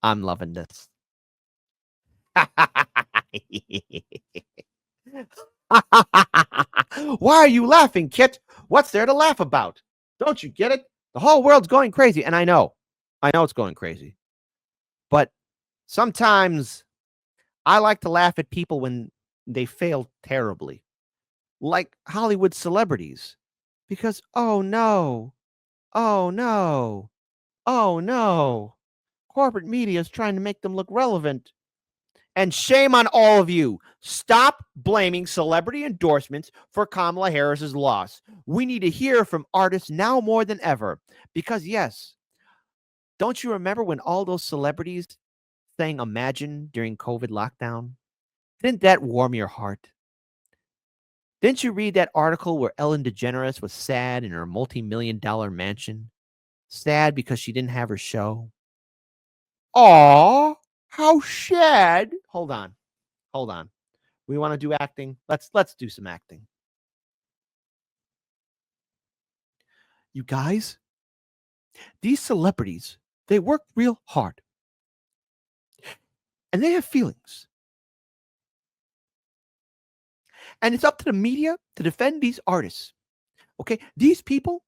I'm loving this. Why are you laughing, Kit? What's there to laugh about? Don't you get it? The whole world's going crazy. And I know it's going crazy. But sometimes I like to laugh at people when they fail terribly, like Hollywood celebrities. Because, oh no, oh no, oh no, corporate media is trying to make them look relevant. And shame on all of you. Stop blaming celebrity endorsements for Kamala Harris's loss. We need to hear from artists now more than ever. Because, yes, don't you remember when all those celebrities sang Imagine during COVID lockdown? Didn't that warm your heart? Didn't you read that article where Ellen DeGeneres was sad in her multi-million-dollar mansion? Sad because she didn't have her show? Aw, how sad. Hold on. We want to do acting. Let's do some acting. You guys, these celebrities, they work real hard. And they have feelings. And it's up to the media to defend these artists. Okay? These people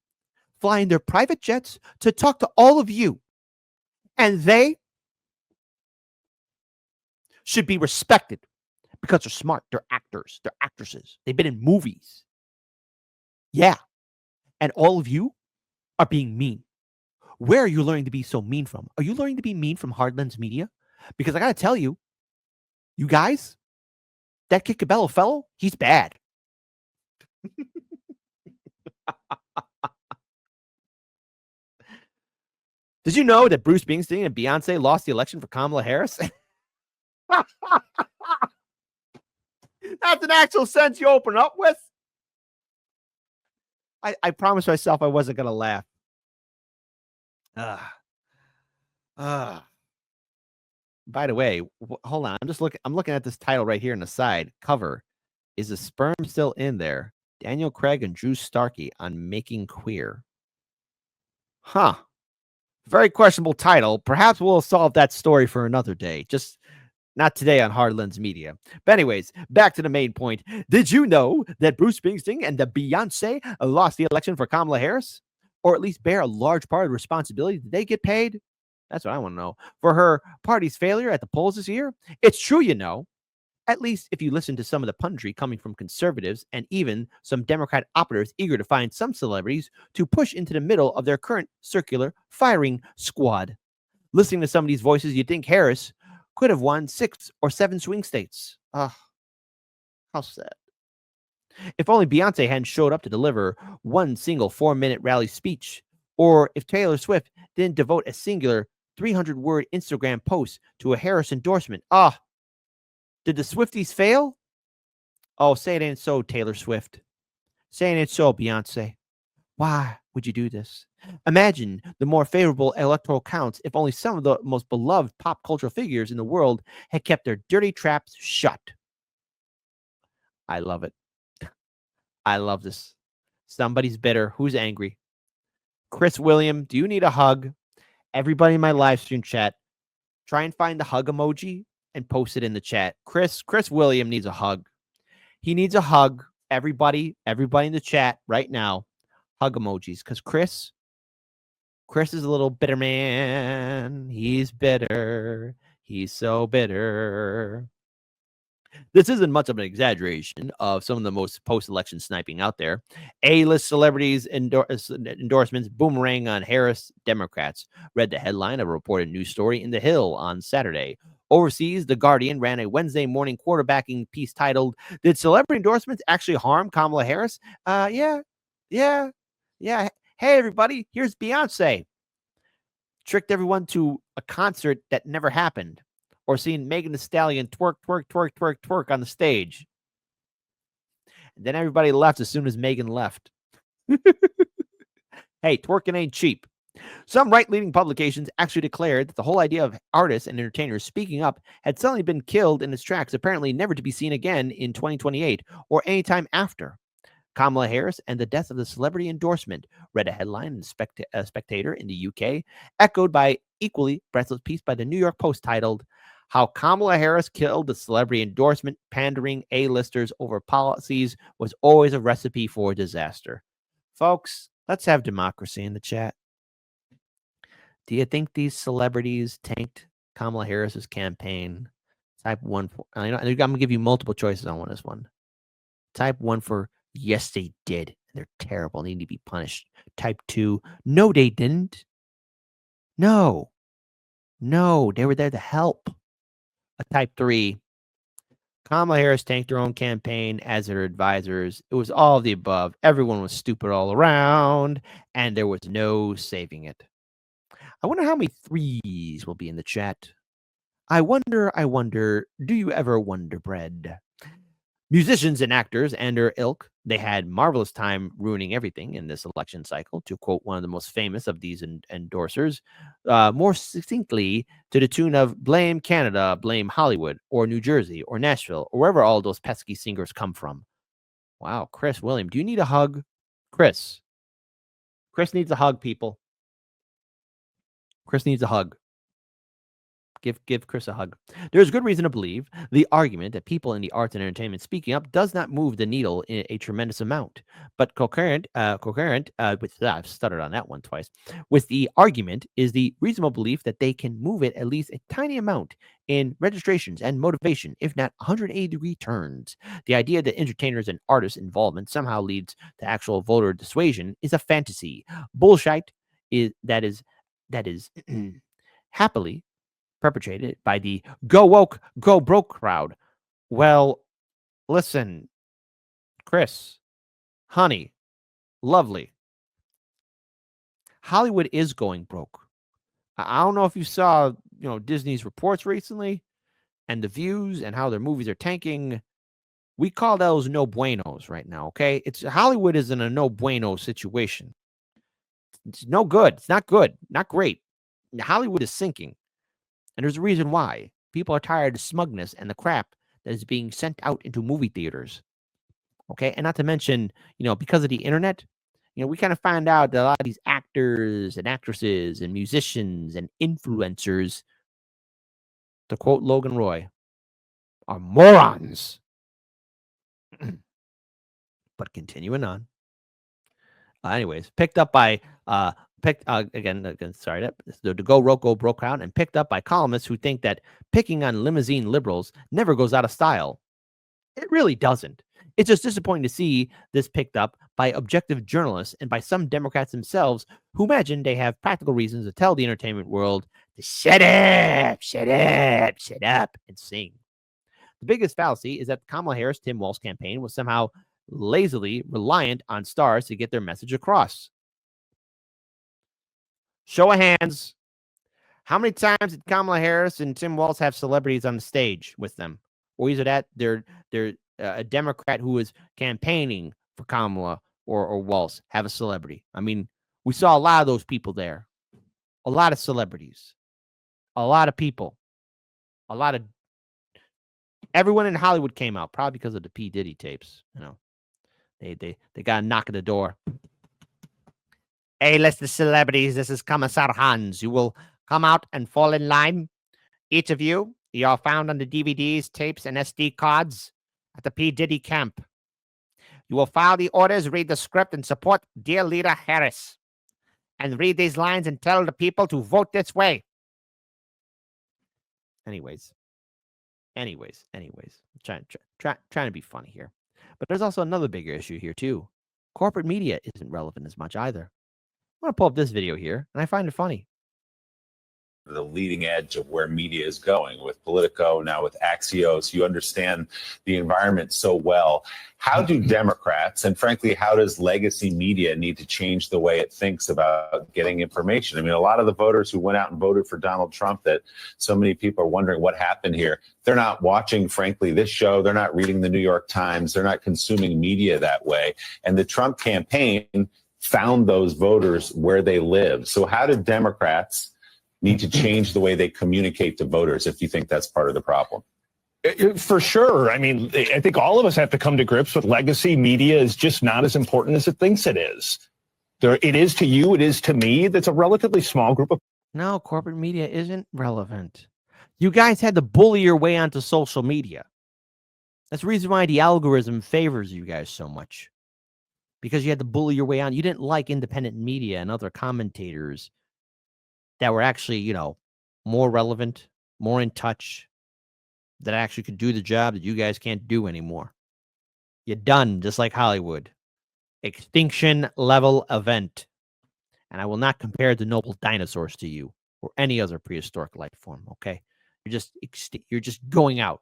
fly in their private jets to talk to all of you. And they should be respected because they're smart. They're actors. They're actresses. They've been in movies. Yeah. And all of you are being mean. Where are you learning to be so mean from? Are you learning to be mean from Hard Lens Media? Because I got to tell you, you guys, that Kit Cabello fellow, he's bad. Did you know that Bruce Springsteen and Beyonce lost the election for Kamala Harris? That's an actual sentence you open up with. I promised myself I wasn't going to laugh. By the way, hold on. I'm looking at this title right here on the side cover. Is the sperm still in there? Daniel Craig and Drew Starkey on Making Queer. Huh. Very questionable title. Perhaps we'll solve that story for another day. Just not today on Hard Lens Media. But anyways, back to the main point. Did you know that Bruce Springsteen and the Beyonce lost the election for Kamala Harris? Or at least bear a large part of the responsibility? Did they get paid? That's what I want to know. For her party's failure at the polls this year? It's true, you know. At least if you listen to some of the punditry coming from conservatives and even some Democrat operatives eager to find some celebrities to push into the middle of their current circular firing squad. Listening to some of these voices, you'd think Harris could have won 6 or 7 swing states. How sad. If only Beyonce hadn't showed up to deliver one single 4-minute rally speech, or if Taylor Swift didn't devote a singular 300-word Instagram post to a Harris endorsement. Did the Swifties fail? Oh, say it ain't so, Taylor Swift. Say it ain't so, Beyonce. Why would you do this? Imagine the more favorable electoral counts if only some of the most beloved pop cultural figures in the world had kept their dirty traps shut. I love it. I love this. Somebody's bitter. Who's angry? Chris William, do you need a hug? Everybody in my live stream chat, try and find the hug emoji and post it in the chat. Chris William needs a hug. He needs a hug. Everybody in the chat right now, hug emojis. Because Chris is a little bitter man. He's bitter. He's so bitter. This isn't much of an exaggeration of some of the most post-election sniping out there. A-list celebrities endorsements boomerang on Harris Democrats. Read the headline of a reported news story in The Hill on Saturday. Overseas, The Guardian ran a Wednesday morning quarterbacking piece titled, "Did celebrity endorsements actually harm Kamala Harris?" Yeah. Hey, everybody, here's Beyonce. Tricked everyone to a concert that never happened. Or seeing Megan Thee Stallion twerk on the stage. And then everybody left as soon as Megan left. Hey, twerking ain't cheap. Some right-leaning publications actually declared that the whole idea of artists and entertainers speaking up had suddenly been killed in its tracks, apparently never to be seen again in 2028 or anytime after. Kamala Harris and the death of the celebrity endorsement, read a headline in Spectator in the UK, echoed by equally breathless piece by the New York Post titled, How Kamala Harris Killed the Celebrity Endorsement, Pandering A-listers Over Policies Was Always a Recipe for Disaster. Folks, let's have democracy in the chat. Do you think these celebrities tanked Kamala Harris's campaign? Type 1 for, I'm going to give you multiple choices on this one. Type 1 for, yes, they did. They're terrible. They need to be punished. Type 2, no, they didn't. No, they were there to help. Type 3, Kamala Harris tanked her own campaign as her advisors. It was all of the above. Everyone was stupid all around, and there was no saving it. I wonder how many threes will be in the chat. I wonder, do you ever wonder, bread? Musicians and actors and their ilk, they had marvelous time ruining everything in this election cycle, to quote one of the most famous of these endorsers, more succinctly to the tune of blame Canada, blame Hollywood, or New Jersey, or Nashville, or wherever all those pesky singers come from. Wow, Chris, William, do you need a hug? Chris needs a hug, people. Chris needs a hug. Give Chris a hug. There's good reason to believe the argument that people in the arts and entertainment speaking up does not move the needle in a tremendous amount. But coherent with I've stuttered on that one twice. With the argument is the reasonable belief that they can move it at least a tiny amount in registrations and motivation, if not 180-degree turns. The idea that entertainers and artists' involvement somehow leads to actual voter dissuasion is a fantasy. Bullshit that is happily perpetrated by the go woke, go broke crowd. Well, listen, Chris, honey, lovely. Hollywood is going broke. I don't know if you saw, Disney's reports recently and the views and how their movies are tanking. We call those no buenos right now, okay? Hollywood is in a no bueno situation. It's no good. It's not good. Not great. Hollywood is sinking. And there's a reason why. People are tired of smugness and the crap that is being sent out into movie theaters. Okay. And not to mention, because of the internet, we kind of find out that a lot of these actors and actresses and musicians and influencers, to quote Logan Roy, are morons. But continuing on. Anyways, picked up by sorry, the go broke crowd, and picked up by columnists who think that picking on limousine liberals never goes out of style. It really doesn't. It's just disappointing to see this picked up by objective journalists and by some Democrats themselves who imagine they have practical reasons to tell the entertainment world to shut up, and sing. The biggest fallacy is that Kamala Harris-Tim Walz campaign was somehow lazily reliant on stars to get their message across. Show of hands. How many times did Kamala Harris and Tim Walz have celebrities on the stage with them? Or is it that they're a Democrat who is campaigning for Kamala or Walz have a celebrity? I mean, we saw a lot of those people there. A lot of celebrities. A lot of people. A lot of everyone in Hollywood came out, probably because of the P. Diddy tapes. They got a knock at the door. Hey, listen, celebrities, this is Commissar Hans. You will come out and fall in line. Each of you are found on the DVDs, tapes, and SD cards at the P. Diddy camp. You will file the orders, read the script, and support dear leader Harris. And read these lines and tell the people to vote this way. Anyways. Trying to be funny here. But there's also another bigger issue here, too. Corporate media isn't relevant as much either. I'm going to pull up this video here, and I find it funny. The leading edge of where media is going with Politico, now with Axios. You understand the environment so well. How do Democrats, and frankly, how does legacy media need to change the way it thinks about getting information? I mean, a lot of the voters who went out and voted for Donald Trump, that so many people are wondering what happened here, they're not watching, frankly, this show. They're not reading the New York Times. They're not consuming media that way. And the Trump campaign found those voters where they live. So how do Democrats need to change the way they communicate to voters, if you think that's part of the problem? For sure. I mean, I think all of us have to come to grips with legacy media is just not as important as it thinks it is. It is to you, it is to me. That's a relatively small group of. No, corporate media isn't relevant. You guys had to bully your way onto social media. That's the reason why the algorithm favors you guys so much. Because you had to bully your way on. You didn't like independent media and other commentators that were actually, more relevant, more in touch, that actually could do the job that you guys can't do anymore. You're done, just like Hollywood. Extinction level event. And I will not compare the noble dinosaurs to you or any other prehistoric life form, okay? You're just going out.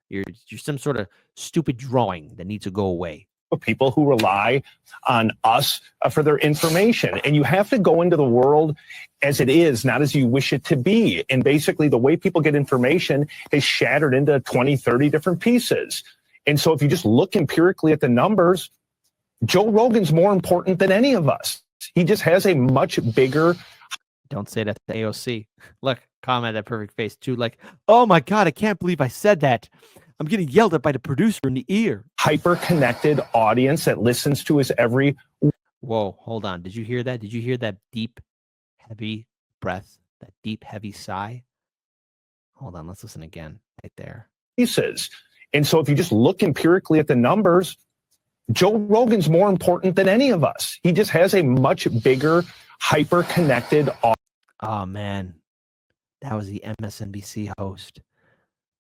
You're some sort of stupid drawing that needs to go away. People who rely on us for their information. And you have to go into the world as it is, not as you wish it to be. And basically, the way people get information is shattered into 20, 30 different pieces. And so if you just look empirically at the numbers, Joe Rogan's more important than any of us. He just has a much bigger. Don't say that to AOC. Look, comment that perfect face too. Like, oh my God, I can't believe I said that. I'm getting yelled at by the producer in the ear. Hyper-connected audience that listens to his every. Whoa, hold on. Did you hear that? Did you hear that deep, heavy breath? That deep, heavy sigh? Hold on, let's listen again. Right there. Pieces. And so if you just look empirically at the numbers, Joe Rogan's more important than any of us. He just has a much bigger, hyper-connected. Oh, man. That was the MSNBC host.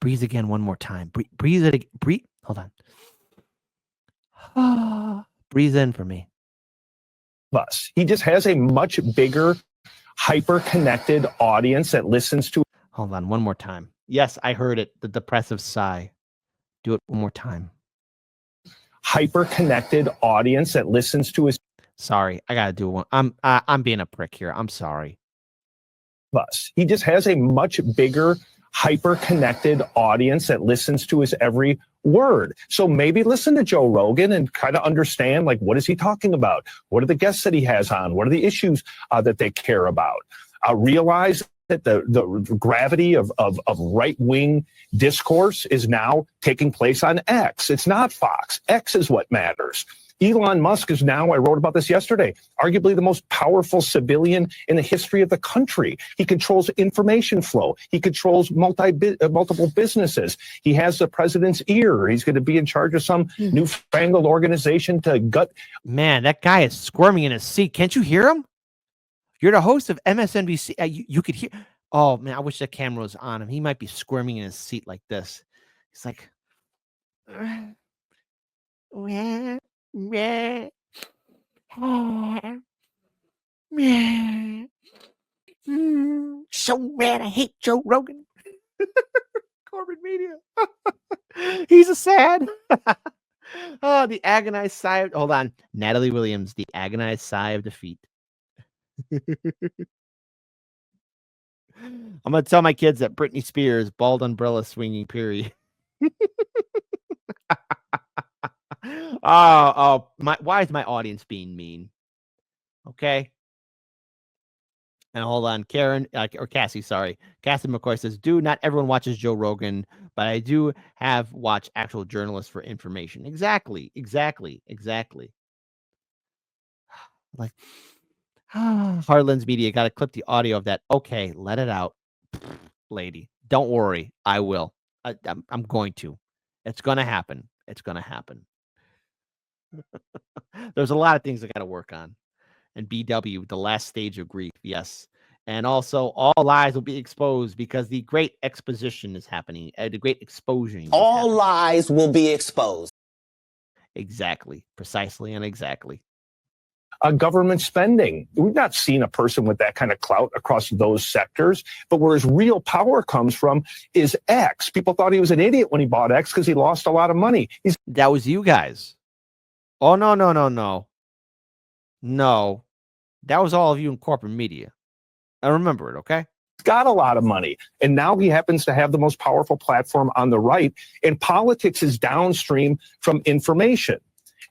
Breathe again one more time. Breathe it again. Breathe. Hold on. Breathe in for me. Us. He just has a much bigger, hyper-connected audience that listens to. Hold on, one more time. Yes, I heard it. The depressive sigh. Do it one more time. Hyper-connected audience that listens to his. Sorry, I gotta do one. I'm being a prick here. I'm sorry. Us. He just has a much bigger, hyper-connected audience that listens to his every word. So maybe listen to Joe Rogan and kind of understand, like, what is he talking about? What are the guests that he has on? What are the issues that they care about? Realize that the gravity of right-wing discourse is now taking place on X. It's not Fox. X is what matters. Elon Musk is now, I wrote about this yesterday, arguably the most powerful civilian in the history of the country. He controls information flow. He controls multiple businesses. He has the president's ear. He's going to be in charge of some newfangled organization to gut. Man, that guy is squirming in his seat. Can't you hear him? You're the host of MSNBC. You could hear. Oh, man, I wish the camera was on him. He might be squirming in his seat like this. He's like, so mad. I hate Joe Rogan. Corporate media. He's a sad. Oh, the agonized sigh of, hold on. Natalie Williams, the agonized sigh of defeat. I'm going to tell my kids that Britney Spears, bald umbrella swinging period. Why is my audience being mean? Okay. And hold on, Karen, or Cassie, sorry. Cassie McCoy says, dude, not everyone watches Joe Rogan, but I do have watch actual journalists for information. Exactly. Like, Heartlands Media, got to clip the audio of that. Okay, let it out. Lady, don't worry. I will. I'm going to. It's going to happen. There's a lot of things I got to work on. And BW, the last stage of grief, yes. And also, all lies will be exposed because the great exposition is happening. The great exposing. All lies will be exposed. Exactly. Precisely and exactly. Government spending. We've not seen a person with that kind of clout across those sectors, but where his real power comes from is X. People thought he was an idiot when he bought X because he lost a lot of money. That was you guys. Oh, no. No, that was all of you in corporate media. I remember it, okay? He's got a lot of money, and now he happens to have the most powerful platform on the right, and politics is downstream from information.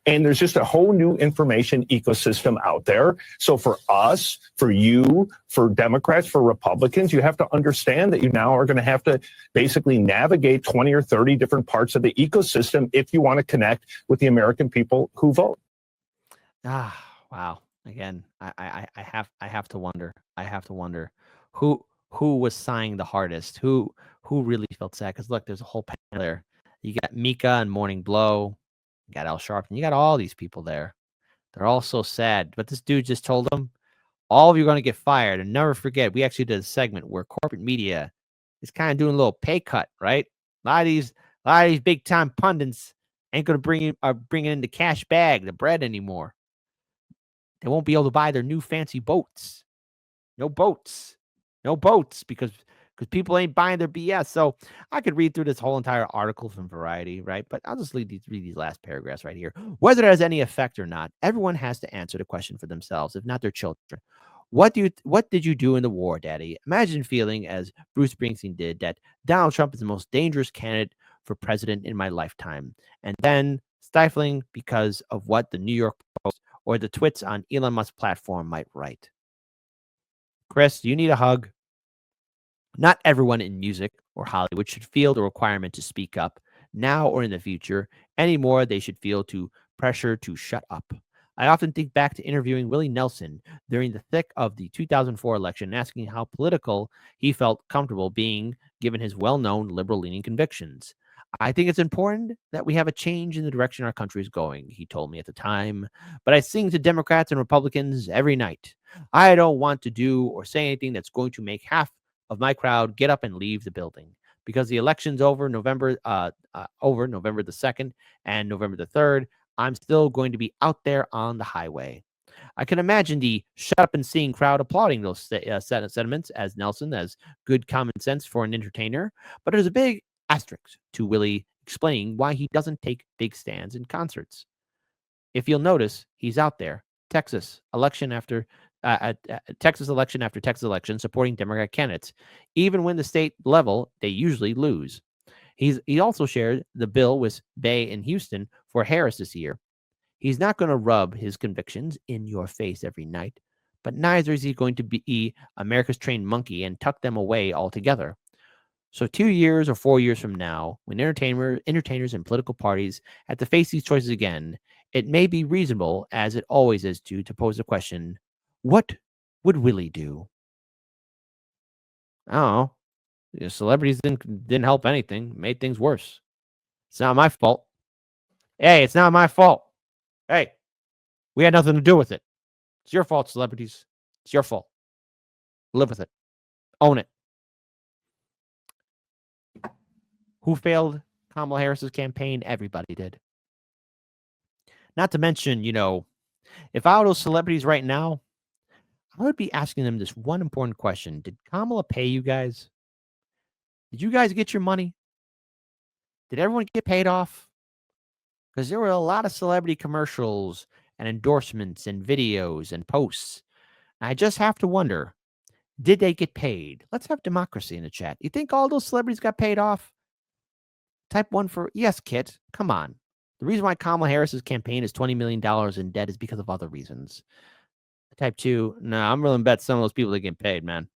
And there's just a whole new information ecosystem out there. So for us, for you, for Democrats, for Republicans, you have to understand that you now are going to have to basically navigate 20 or 30 different parts of the ecosystem if you want to connect with the American people who vote. Wow. Again, I have to wonder. I have to wonder who was sighing the hardest, who really felt sad. Because look, there's a whole panel there. You got Mika and Morning Blow, you got Al Sharpton, you got all these people there. They're all so sad. But this dude just told them, all of you are going to get fired. And never forget, we actually did a segment where corporate media is kind of doing a little pay cut, right? A lot of these big time pundits ain't going to bring in the cash bag, the bread anymore. They won't be able to buy their new fancy boats. No boats because people ain't buying their BS. So I could read through this whole entire article from Variety, right? But I'll just read these last paragraphs right here. Whether it has any effect or not, everyone has to answer the question for themselves, if not their children. What did you do in the war, Daddy? Imagine feeling, as Bruce Springsteen did, that Donald Trump is the most dangerous candidate for president in my lifetime, and then stifling because of what the New York Post or the twits on Elon Musk's platform might write. Chris, you need a hug. Not everyone in music or Hollywood should feel the requirement to speak up now or in the future. Anymore, they should feel to pressure to shut up. I often think back to interviewing Willie Nelson during the thick of the 2004 election, asking how political he felt comfortable being given his well-known liberal-leaning convictions. I think it's important that we have a change in the direction our country is going, he told me at the time. But I sing to Democrats and Republicans every night. I don't want to do or say anything that's going to make half of my crowd get up and leave the building, because the election's over November the 2nd and November the 3rd. I'm still going to be out there on the highway. I can imagine the shut up and sing crowd applauding those sentiments as Nelson, as good common sense for an entertainer. But there's a big asterisk to Willie explaining why he doesn't take big stands in concerts. If you'll notice, he's out there, Texas election after Texas election, supporting Democrat candidates. Even when the state level, they usually lose. He also shared the bill with Bay in Houston for Harris this year. He's not going to rub his convictions in your face every night, but neither is he going to be America's trained monkey and tuck them away altogether. So 2 years or 4 years from now, when entertainers and political parties have to face these choices again, it may be reasonable, as it always is, to pose the question, what would Willie do? I don't know. Celebrities didn't help anything, made things worse. It's not my fault. Hey, it's not my fault. Hey, we had nothing to do with it. It's your fault, celebrities. It's your fault. Live with it. Own it. Who failed Kamala Harris's campaign? Everybody did. Not to mention, if I were those celebrities right now, I would be asking them this one important question. Did Kamala pay you guys? Did you guys get your money? Did everyone get paid off? Because there were a lot of celebrity commercials and endorsements and videos and posts. I just have to wonder, did they get paid? Let's have democracy in the chat. You think all those celebrities got paid off? Type 1 for yes, Kit. Come on. The reason why Kamala Harris's campaign is $20 million in debt is because of other reasons. Type 2, no, I'm willing to bet some of those people that get paid, man.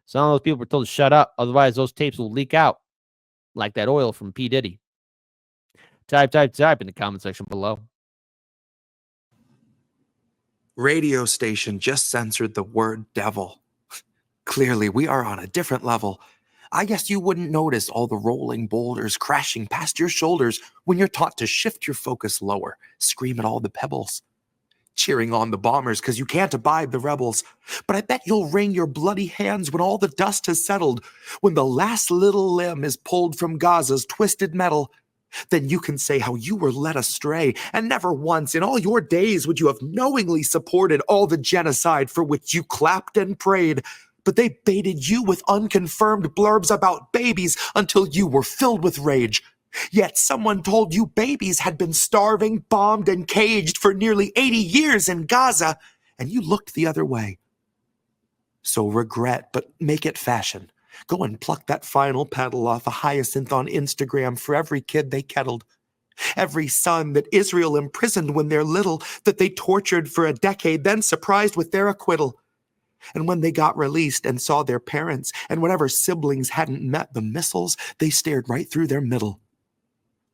Some of those people were told to shut up. Otherwise, those tapes will leak out like that oil from P. Diddy. Type in the comment section below. Radio station just censored the word devil. Clearly, we are on a different level. I guess you wouldn't notice all the rolling boulders crashing past your shoulders when you're taught to shift your focus lower, scream at all the pebbles. Cheering on the bombers because you can't abide the rebels. But I bet you'll wring your bloody hands when all the dust has settled, when the last little limb is pulled from Gaza's twisted metal. Then you can say how you were led astray, and never once in all your days would you have knowingly supported all the genocide for which you clapped and prayed. But they baited you with unconfirmed blurbs about babies until you were filled with rage. Yet someone told you babies had been starving, bombed, and caged for nearly 80 years in Gaza, and you looked the other way. So regret, but make it fashion. Go and pluck that final petal off a hyacinth on Instagram for every kid they kettled. Every son that Israel imprisoned when they're little, that they tortured for a decade, then surprised with their acquittal. And when they got released and saw their parents, and whatever siblings hadn't met the missiles, they stared right through their middle.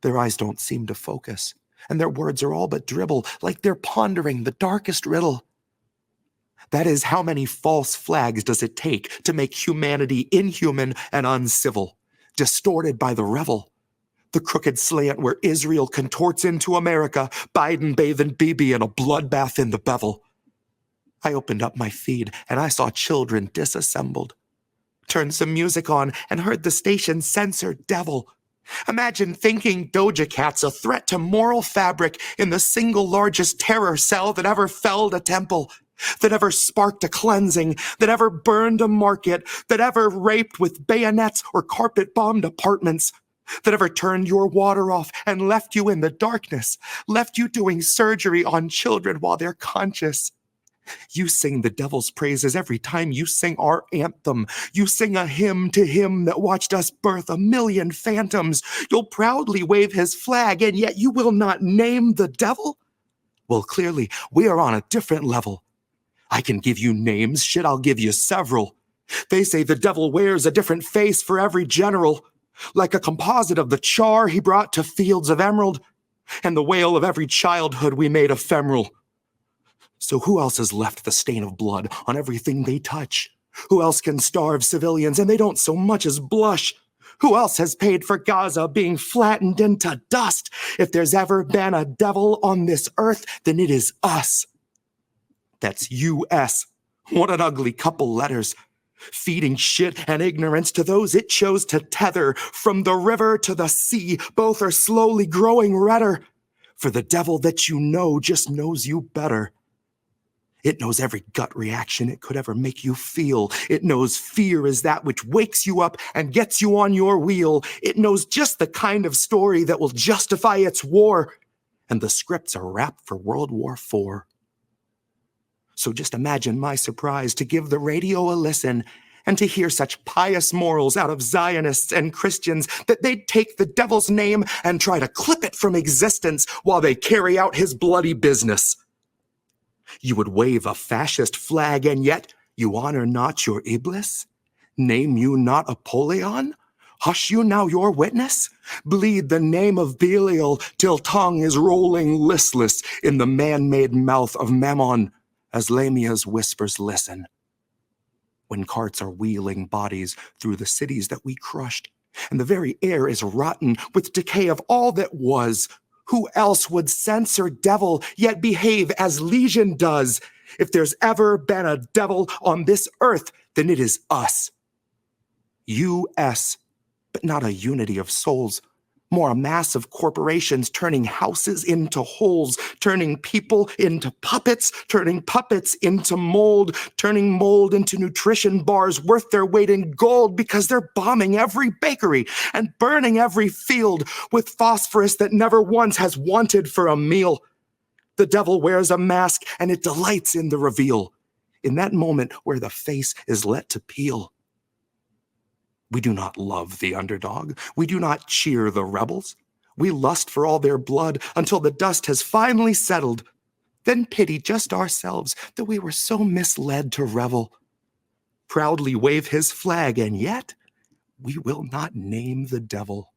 Their eyes don't seem to focus, and their words are all but dribble, like they're pondering the darkest riddle. That is, how many false flags does it take to make humanity inhuman and uncivil, distorted by the revel? The crooked slant where Israel contorts into America, Biden bathing Bibi in a bloodbath in the bevel. I opened up my feed and I saw children disassembled. Turned some music on and heard the station censor devil. Imagine thinking Doja Cat's a threat to moral fabric in the single largest terror cell that ever felled a temple, that ever sparked a cleansing, that ever burned a market, that ever raped with bayonets or carpet-bombed apartments, that ever turned your water off and left you in the darkness, left you doing surgery on children while they're conscious. You sing the devil's praises every time you sing our anthem. You sing a hymn to him that watched us birth a million phantoms. You'll proudly wave his flag, and yet you will not name the devil? Well, clearly, we are on a different level. I can give you names, shit, I'll give you several. They say the devil wears a different face for every general, like a composite of the char he brought to fields of emerald, and the wail of every childhood we made ephemeral. So who else has left the stain of blood on everything they touch? Who else can starve civilians and they don't so much as blush? Who else has paid for Gaza being flattened into dust? If there's ever been a devil on this earth, then it is us. That's U.S. What an ugly couple letters. Feeding shit and ignorance to those it chose to tether. From the river to the sea, both are slowly growing redder. For the devil that you know just knows you better. It knows every gut reaction it could ever make you feel. It knows fear is that which wakes you up and gets you on your wheel. It knows just the kind of story that will justify its war. And the scripts are wrapped for World War IV. So just imagine my surprise to give the radio a listen and to hear such pious morals out of Zionists and Christians that they'd take the devil's name and try to clip it from existence while they carry out his bloody business. You would wave a fascist flag, and yet you honor not your Iblis? Name you not Apollyon? Hush you now your witness? Bleed the name of Belial till tongue is rolling listless in the man-made mouth of Mammon as Lamia's whispers listen. When carts are wheeling bodies through the cities that we crushed, and the very air is rotten with decay of all that was, who else would censor devil yet behave as Legion does? If there's ever been a devil on this earth, then it is us. U.S., but not a unity of souls. More a mass of corporations turning houses into holes, turning people into puppets, turning puppets into mold, turning mold into nutrition bars worth their weight in gold because they're bombing every bakery and burning every field with phosphorus that never once has wanted for a meal. The devil wears a mask and it delights in the reveal, in that moment where the face is let to peel. We do not love the underdog. We do not cheer the rebels. We lust for all their blood until the dust has finally settled. Then pity just ourselves that we were so misled to revel. Proudly wave his flag, and yet we will not name the devil.